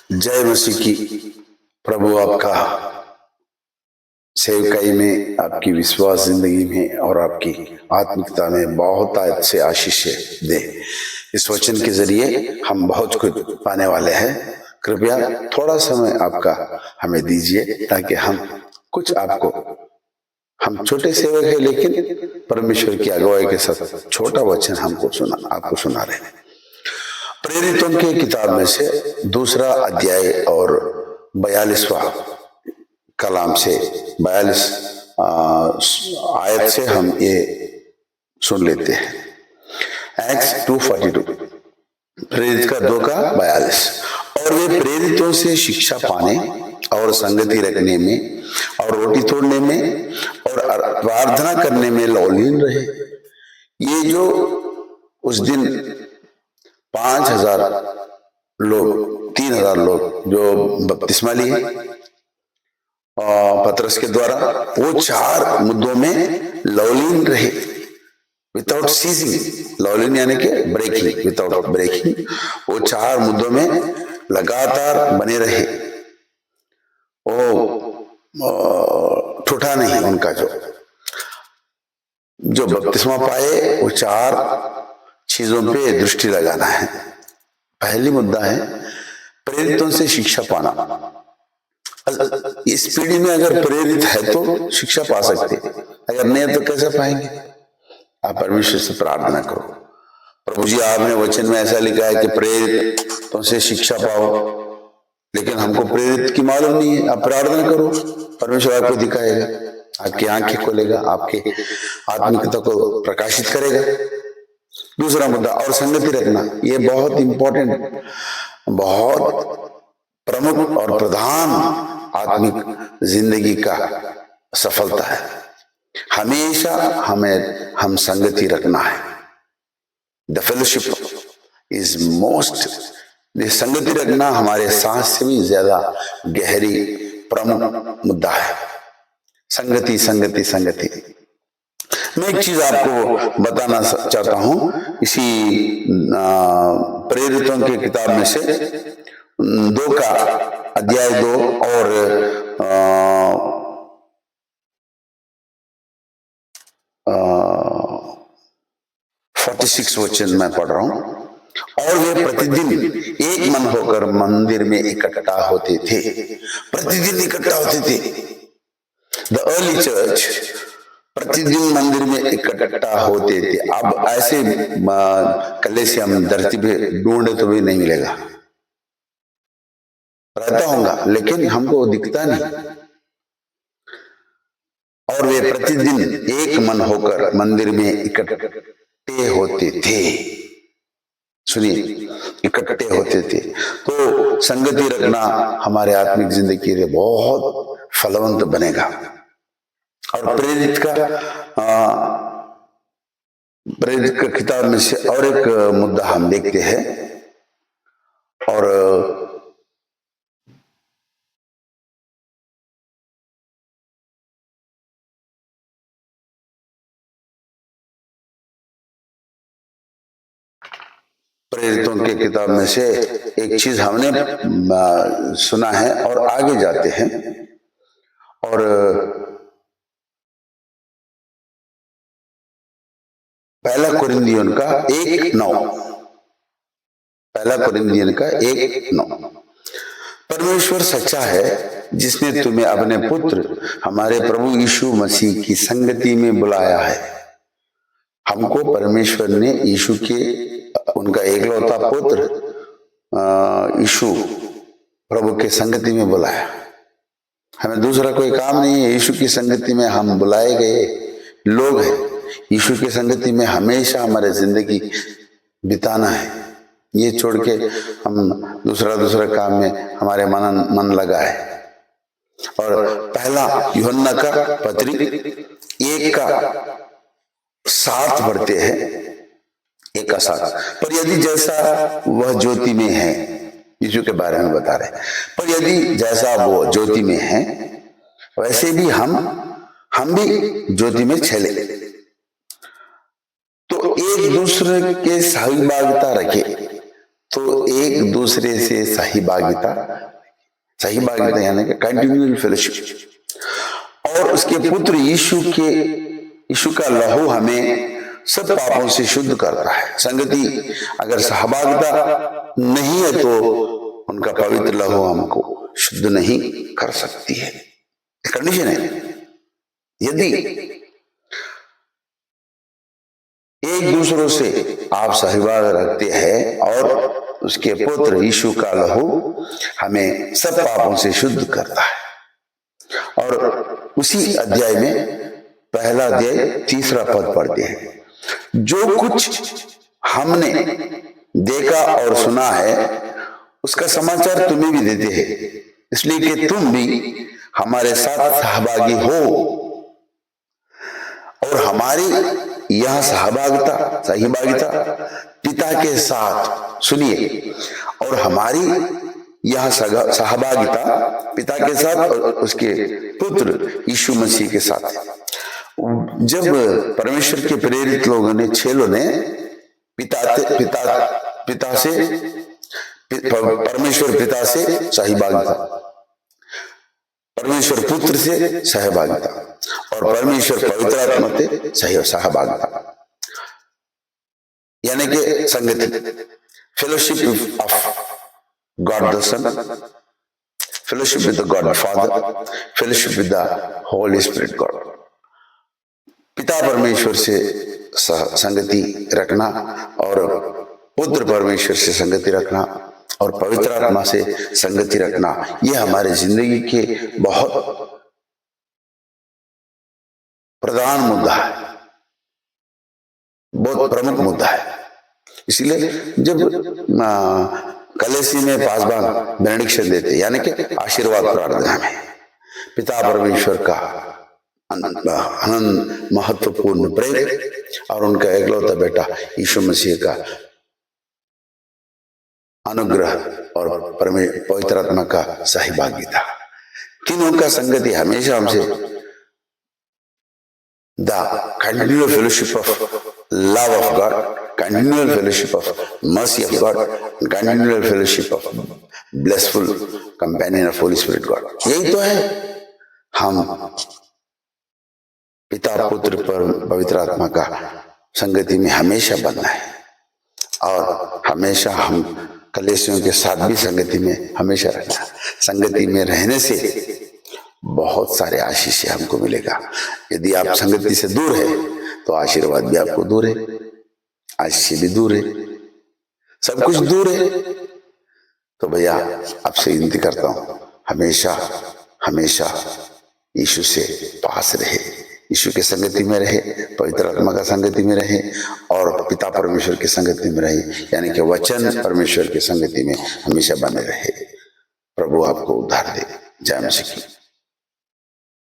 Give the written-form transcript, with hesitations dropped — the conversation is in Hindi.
जय मसीह की। प्रभु आपका सेवकाई में, आपकी विश्वास जिंदगी में और आपकी आत्मिकता में बहुत अच्छे आशीष दे। इस वचन के जरिए हम बहुत कुछ पाने वाले हैं। कृपया थोड़ा समय आपका हमें दीजिए ताकि हम कुछ आपको, हम छोटे सेवक हैं लेकिन परमेश्वर की अगुवाई के साथ छोटा वचन आपको सुना रहे हैं। प्रेरितों की किताब में से दूसरा अध्याय और 42वां कलाम से 42 आयत से हम ये सुन लेते हैं। एक्स 2:42, प्रेरित का 2 का 42। और वे प्रेरितों से शिक्षा पाने और संगति रखने में और रोटी तोड़ने में और प्रार्थना करने में लौलीन रहे। ये जो उस दिन 5,000 लोग, 3,000 लोग जो बपतिस्मा लिए पतरस के द्वारा, वो 4 मुद्दों में लौलीन रहे, विदाउट सीजिंग। लौलीन यानी कि ब्रेकिंग, विदाउट ब्रेकिंग। वो 4 मुद्दों में लगातार बने रहे। वो ठूठा नहीं उनका। जो बपतिस्मा पाए वो 4 चीजों पे दृष्टि लगाना है। पहली मुद्दा है प्रेरितों से शिक्षा पाना। इस पीढ़ी में अगर प्रेरित है तो शिक्षा पा सकते, अगर नहीं है तो कैसे पाएंगे? आप परमेश्वर से प्रार्थना करो, प्रभु जी आपने वचन में ऐसा लिखा है कि प्रेरितों से शिक्षा पाओ, लेकिन हमको प्रेरित की मालूम नहीं है। आप प्रार्थना करो, परमेश्वर आपको दिखाएगा, आपकी आंखें खोलेगा, आपके आत्मिकता को प्रकाशित करेगा। दूसरा मुद्दा, और संगति रखना। ये बहुत इंपॉर्टेंट, बहुत प्रमुख और प्रधान आत्मिक जिंदगी का सफलता है। हमेशा हम संगति रखना है। द फेलोशिप इज मोस्ट, संगति रखना हमारे सांस से भी ज्यादा गहरी प्रमुख मुद्दा है। संगति संगति संगति। मैं एक चीज आपको बताना चाहता हूं, इसी प्रेरितों की किताब में से 2 का अध्याय 2 और 46 वचन मैं पढ़ रहा हूं। और वे प्रतिदिन एक मन होकर मंदिर में इकट्ठा होते थे। प्रतिदिन इकट्ठा होते थे। द अर्ली चर्च प्रतिदिन मंदिर में इकट्ठा होते थे। अब ऐसे कलीसिया हम धरती पे ढूंढे तो भी नहीं मिलेगा, रहता होगा लेकिन हमको दिखता नहीं। और वे प्रतिदिन एक मन होकर मंदिर में इकट्ठे होते थे। सुनिए, इकट्ठे होते थे। तो संगति रखना हमारे आत्मिक जिंदगी के लिए बहुत फलवंत बनेगा। और प्रेरित का किताब में से और एक मुद्दा हम देखते हैं, और प्रेरितों के किताब में से एक चीज हमने सुना है और आगे जाते हैं। और पहला कुरिन्थियों का 1:9, पहला कुरिन्थियों का 1:9। परमेश्वर सच्चा है जिसने तुम्हें अपने पुत्र हमारे प्रभु यीशु मसीह की संगति में बुलाया है। हमको परमेश्वर ने यीशु के, उनका एकलौता पुत्र यीशु प्रभु के संगति में बुलाया। हमें दूसरा कोई काम नहीं है। यीशु की संगति में हम बुलाए गए लोग हैं। यीशु की संगति में हमेशा हमारे जिंदगी बिताना है। ये छोड़ के हम दूसरा काम में हमारे मन लगा है। और पहला यूहन्ना का पत्री 1 का 7 पढ़ते हैं, 1 का 7। पर यदि जैसा वह ज्योति में है, यीशु के बारे में बता रहे, पर यदि जैसा वो ज्योति में है वैसे भी हम भी ज्योति में चले, तो एक दूसरे के सहभागिता रखे। तो एक दूसरे से सहभागिता, सहभागिता यानी कि कंटिन्यूअल फेलोशिप। और उसके पुत्र यीशु का लहू हमें सब पापों से शुद्ध करता है। संगति अगर सहभागिता नहीं है तो उनका पवित्र लहू हमको शुद्ध नहीं कर सकती है। कंडीशन है, यदि एक दूसरों से आप सहभाग रखते हैं और उसके पुत्र यीशु का लहू हमें सब पापों से शुद्ध करता है। और उसी अध्याय में पहला अध्याय 3 पद पढ़ते हैं, जो कुछ हमने देखा और सुना है उसका समाचार तुम्हें भी देते हैं, इसलिए कि तुम भी हमारे साथ सहभागी हो। और हमारी यह सहभागिता पिता के साथ, सुनिए, और हमारी यह सहभागिता पिता के साथ और उसके पुत्र यीशु मसीह के साथ है। जब परमेश्वर के प्रेरित लोगों ने 6 लोगों ने परमेश्वर पिता से सहभागिता, परमेश्वर पुत्र से सहभागिता और परमेश्वर पवित्र आत्मा से सहभागिता यानी कि संगति, fellowship of God the Son, fellowship with the God Father, fellowship with the Holy Spirit God. पिता परमेश्वर से संगति रखना और पुत्र परमेश्वर से संगति रखना और पवित्र आत्मा से संगति रखना, यह हमारे जिंदगी के बहुत प्रधान मुद्दा है, बहुत प्रमुख मुद्दा है। इसलिए जब कलेसी में पासबान बेनेडिक्शन देते यानी कि आशीर्वाद प्रार्थना में पिता परमेश्वर का अनंत महत्वपूर्ण प्रेम और उनका एकलौता बेटा यीशु मसीह का अनुग्रह और पवित्र आत्मा का सहभागिता, तीनों का संगति हमेशा हमसे the continual fellowship of love of God, continual fellowship of mercy of God, continual fellowship of blessful companion of Holi Spirit God. यही तो है, हम पिता पुत्र पर पवित्र आत्मा का संगति में हमेशा बनना है और हमेशा हम कलेसियों के साथ भी संगति में हमेशा रहना। संगति में रहने से बहुत सारे आशीष हमको मिलेगा। यदि आप संगति से दूर है तो आशीर्वाद भी आपको दूर है, आशीष भी दूर है, सब कुछ दूर है। तो भैया आपसे विनती करता हूं, हमेशा हमेशा यीशु से पास रहे, यीशु के संगति में रहे, पवित्र आत्मा का संगति में रहे और पिता परमेश्वर की संगति में रहे, यानी कि वचन परमेश्वर की संगति में हमेशा बने रहे। प्रभु आपको उद्धार दे। जय मसीह की।